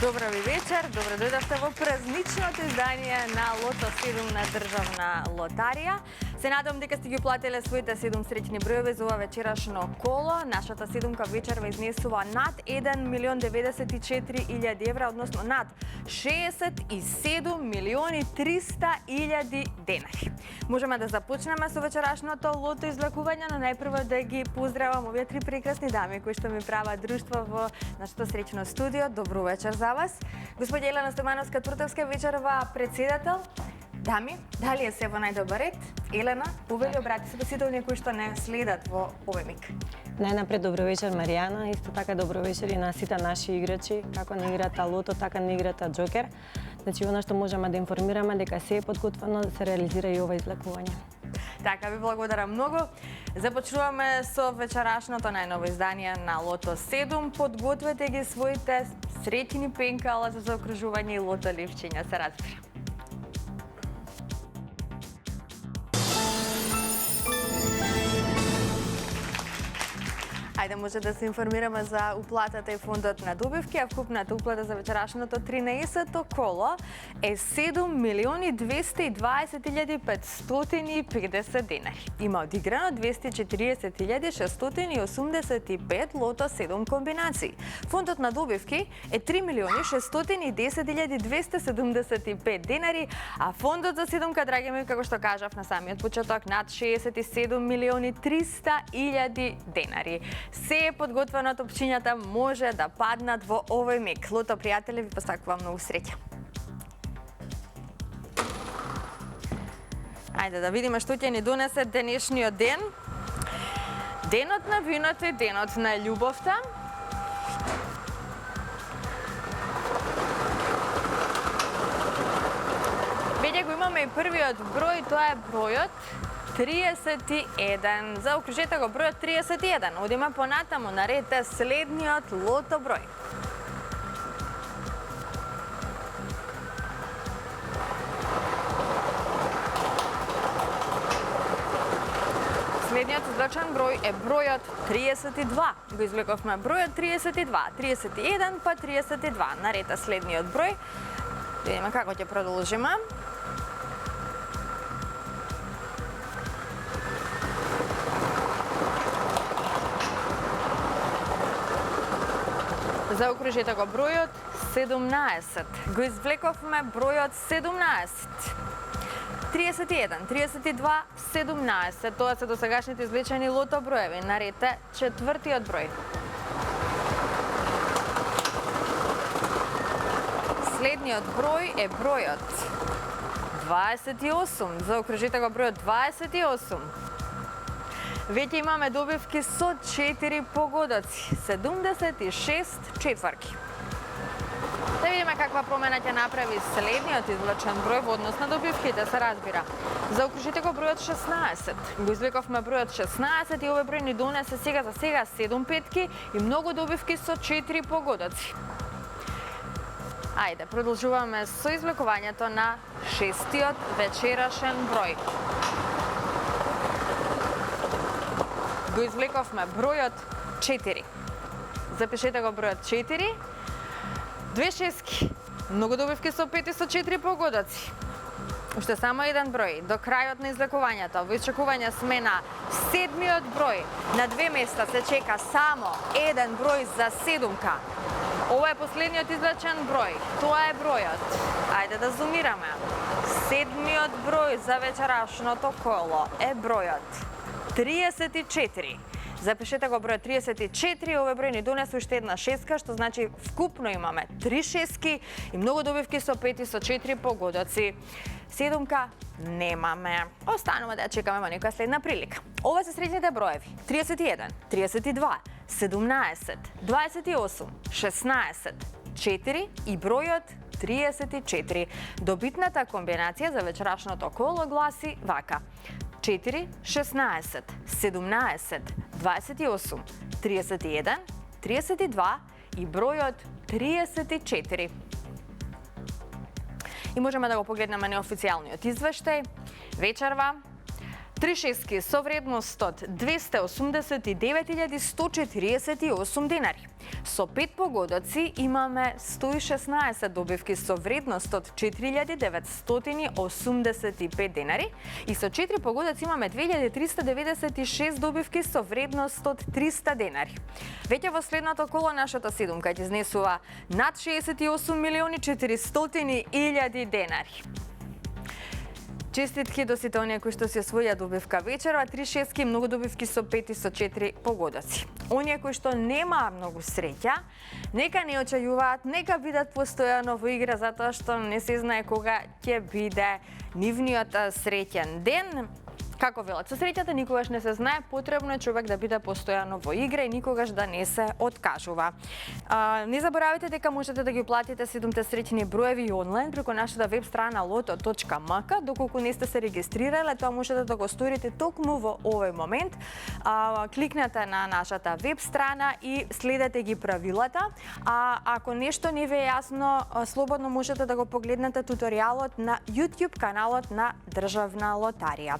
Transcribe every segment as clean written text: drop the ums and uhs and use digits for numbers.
Добро ви вечер, добро дојдовте во празничното издание на Лото 7 на Државна лотарија. Се надам дека сте ги платиле своите 7 среќни бројови за ова вечерашно коло. Нашата седумка вечерва изнесува над 1.094.000 евра, односно над 67.300.000 денари. Можеме да започнеме со вечерашното лото извлекување, но најпрво да ги поздравам овие три прекрасни дами кои што ми прават друштво во нашето среќно студио. Добро вечер за вас. Господја Елена Стемановска-Туртевска, вечерва председател. Дами, дали е се во најдобар ред? Елена, увели обрати се до сите оние кои што не следат во овој миг. Најнапред добро вечер Маријана, исто така добро вечер и на сите наши играчи, како на играта Лото, така на играта Джокер. Значи, она што можеме да информираме дека се е подготвено да се реализира и ова извлекување. Така, ви благодарам многу. Започнуваме со вечерашното најново издание на Лото 7. Подгответе ги своите среќни пенкала за заокружување и лото ливчиња. Се разбира. Ајде, може да се информираме за уплатата и фондот на добивки, а вкупната уплата за вечерашното 13-то коло е 7.020.550 денари. Има одиграно 240.685 лото 7 комбинации. Фондот на добивки е 3.610.275 денари, а фондот за седумка, драги мои, како што кажав на самиот почеток, над 67.300.000 денари. Се е подготвено, топчињата може да паднат во овој миг. Лото пријатели, ви посакувам многу среќа. Ајде да видиме што ќе ни донесе денешниот ден. Денот на виното и денот на љубовта. Веќе го имаме и првиот број, тоа е бројот 31. Заокружете го бројот 31. Одиме понатаму, на ред е следниот лото број. Следниот извлечен број е бројот 32. Го извлековме бројот 32. 31 па 32. На ред е следниот број. Видиме како ќе продолжиме. Заокружете го бројот 17. Го извлековме бројот 17. 31, 32, 17. Тоа се досегашните извлечени лото броеви. На ред е четвртиот број. Следниот број е бројот 28. Заокружете го бројот 28. Веќе имаме добивки со 4 погодоци, 76 четврки. Да видиме каква промена ќе направи следниот извлечен број во однос на добивките, се разбира. Заокружите го бројот 16. Го извлековме бројот 16 и овој број ни донесе сега за сега 7 петки и многу добивки со 4 погодоци. Ајде, продолжуваме со извлекувањето на шестиот вечерашен број. Го извлековме бројот 4. Запишете го бројот 4. Две шески. Многу добивки со 5 и со 4 погодоци. Уште само еден број. До крајот на извлекувањето. Во исчекување сме на седмиот број. На две места се чека само еден број за седумка. Ова е последниот извлечен број. Тоа е бројот. Ајде да зумираме. Седмиот број за вечерашното коло е бројот 34. Запишете го бројот 34, овој број ни донесе уште една шеска, што значи вкупно имаме 3 шески и многу добивки со 5 и со 4 погодоци. Седумка немаме. Останува да ја чекаме во некоја следна прилика. Ова се средните броеви: 31, 32, 17, 28, 16, 4 и бројот 34. Добитната комбинација за вечерашното коло гласи вака: 4, 16, 17, 28, 31, 32 и бројот 34. И можеме да го погледнеме неофицијалниот извештај. Вечерва 3 шески со вредност од 289.148 денари. Со 5 погодоци имаме 116 добивки со вредност од 4.985 денари и со 4 погодоци имаме 2.396 добивки со вредност од 300 денари. Веќе во следното коло нашата седумка ќе изнесува над 68.400.000 денари. Честитки до сите оние кои што си освоја добивка вечерва, 3 шески, многу добивки со 5 и со 4 погодоци. Оние кои што нема многу среќа, нека не очајуваат, нека бидат постојано во игра затоа што не се знае кога ќе биде нивниот среќен ден. Како велат, со среќата никогаш не се знае, потребно е човек да биде постојано во игра и никогаш да не се откажува. Не заборавајте дека можете да ги платите 7 среќни броеви онлайн преку нашата веб страна loto.mk. Доколку не сте се регистрирале, тоа можете да го сторите токму во овој момент. Кликнете на нашата веб страна и следете ги правилата. Ако нешто не ви е јасно, слободно можете да го погледнете туторијалот на YouTube каналот на Државна лотарија.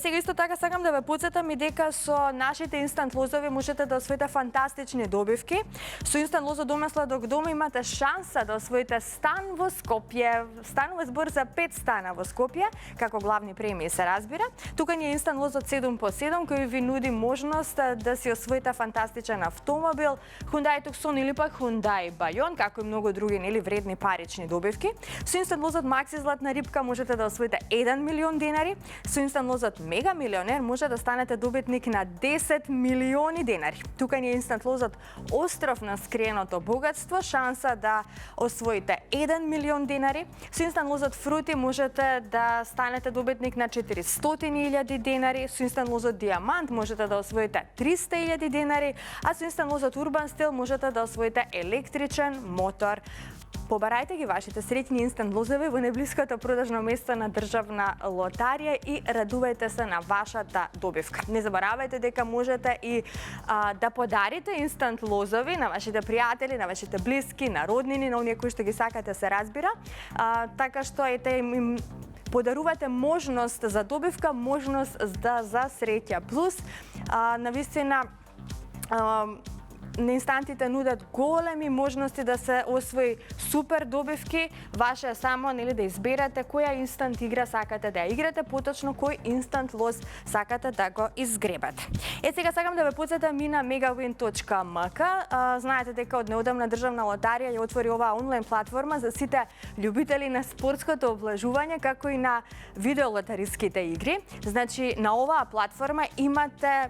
Сега исто така сакам да ве потсетам и дека со нашите инстант лозови можете да освоите фантастични добивки. Со инстант лозо домесла док дома имате шанса да освоите стан во Скопје. Станове збор за 5 стана во Скопје, како главни премии се разбира. Тука ни е инстант лозот 7x7 кој ви нуди можност да си освоите фантастичен автомобил, Hyundai Tucson или пак Hyundai Bayon, како и многу други нели вредни парични добивки. Со инстант лозот Макси златна рибка можете да освоите 1 милион денари. Со инстант лозот Мега милионер може да станете добитник на 10 милиони денари. Тука ни е инстант лозот Остров на скриеното богатство, шанса да освоите 1 милион денари. Со инстант лозот Фрути можете да станете добитник на 400.000 денари. Со инстант лозот Диамант можете да освоите 300.000 денари, а со инстант лозот Урбан Стил можете да освоите електричен мотор. Побарајте ги вашите среќни инстант лозови во најблиското продажно место на Државна лотарија и радувајте се на вашата добивка. Не заборавајте дека можете и да подарите инстант лозови на вашите пријатели, на вашите блиски, на роднини, на оние кои што ги сакате се разбира. Така што ете им подарувате можност за добивка, можност за среќа. Плюс, навистина, на инстантите нудат големи можности да се освои супер добивки. Ваше е само нели да изберете која инстант игра сакате да ја играте, поточно кој инстант лоз сакате да го изгребате. Сега сакам да ве потсетам и на megawin.mk. Знаете дека од неодамна Државна лотарија ја отвори оваа онлайн платформа за сите љубители на спортското облажување, како и на видеолотариските игри. Значи, на оваа платформа имате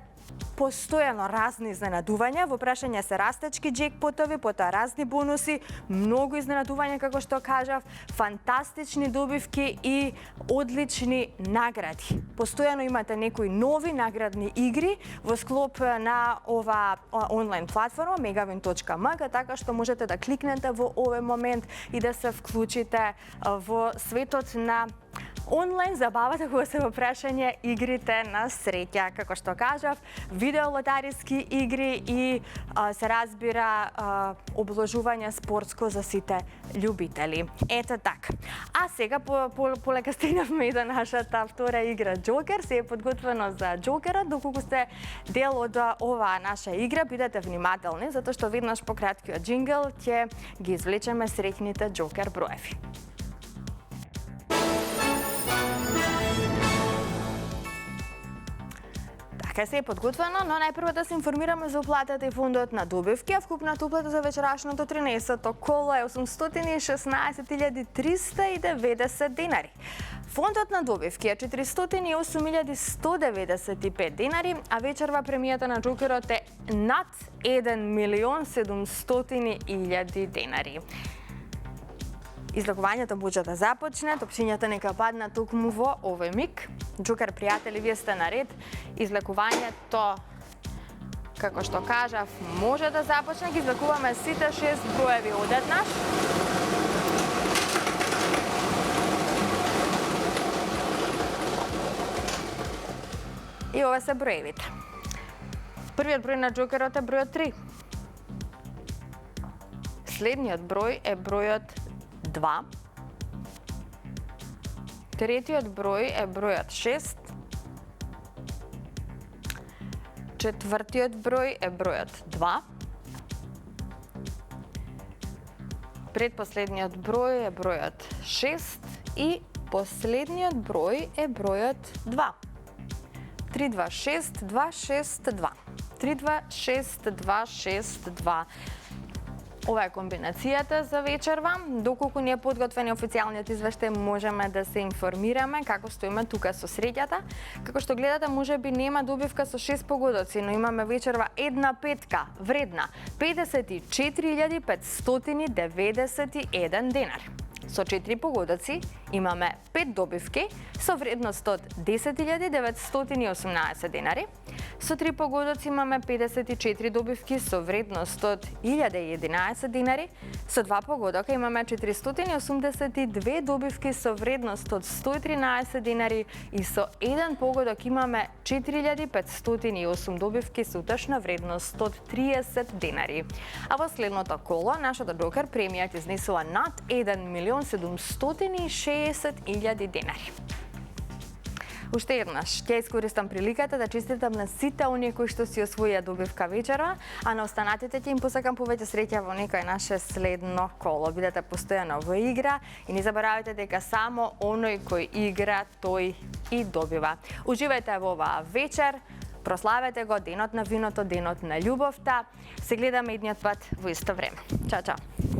постојано разни изненадувања, во прашање се растечки джекпотови, потоа разни бонуси, многу изненадувања, како што кажав, фантастични добивки и одлични награди. Постојано имате некои нови наградни игри во склоп на оваа онлайн платформа megawin.mk, така што можете да кликнете во овој момент и да се вклучите во светот на онлайн забавата кога се во прашање игрите на среќа. Како што кажав, видеолотариски игри и се разбира обложување спортско за сите љубители. Ето така. А сега полека стигнавме и до нашата втора игра Джокер. Се е подготвено за Джокерот. Доколку сте дел од оваа наша игра, бидете внимателни, затоа што веднаш по краткиот джингл ќе ги извлечеме среќните Джокер броеви. Така се е подготвено, но најпрво да се информираме за уплатата и фондот на добивки. Вкупната уплата за вечерашното 13-то коло е 816.390 денари. Фондот на добивки е 408.195 денари, а вечерва премијата на Джокерот е над 1.700.000 денари. Излакувањето може да започне, топчињата нека паднат токму во овој миг. Джокер пријатели, вие сте наред. Излакувањето, како што кажав, може да започне. Ги излакуваме сите 6 броеви одеднаш. И ова се броевите. Првиот број на Джокерот е бројот 3. Следниот број е бројот 2. Третиот број е бројот 6. Четвртиот број е бројот 2. Предпоследниот број е бројот 6 и последниот број е бројот 2. 3, 2, 6, 2, 6, 2. 3, 2, 6, 2, 6, 2. Ова е комбинацијата за вечерва. Доколку не е подготвен официјалниот извештај, можеме да се информираме како стоиме тука со среќата. Како што гледате, можеби нема добивка со 6 погодоци, но имаме вечерва една петка, вредна 54.591 денар. Со 4 погодоци имаме 5 добивки со вредност од 10.918 денари. Со 3 погодоци имаме 54 добивки со вредност од 1011 денари. Со 2 погодока имаме 482 добивки со вредност од 113 денари и со 1 погодок имаме 4508 добивки со утешна вредност од 30 денари. А во следното коло нашата джокер премијата изнесува над 1.760.000 денари. Уште еднаш, ќе искористам приликата да честитам на сите оние кои што си освоија добивка вечера, а на останатите ќе им посакам повеќе среќа во некој наше следно коло. Бидете постојано во игра и не заборавајте дека само оној кој игра, тој и добива. Уживајте во оваа вечер, прославете го денот на виното, денот на љубовта. Се гледаме идниот пат во исто време. Чао, чао!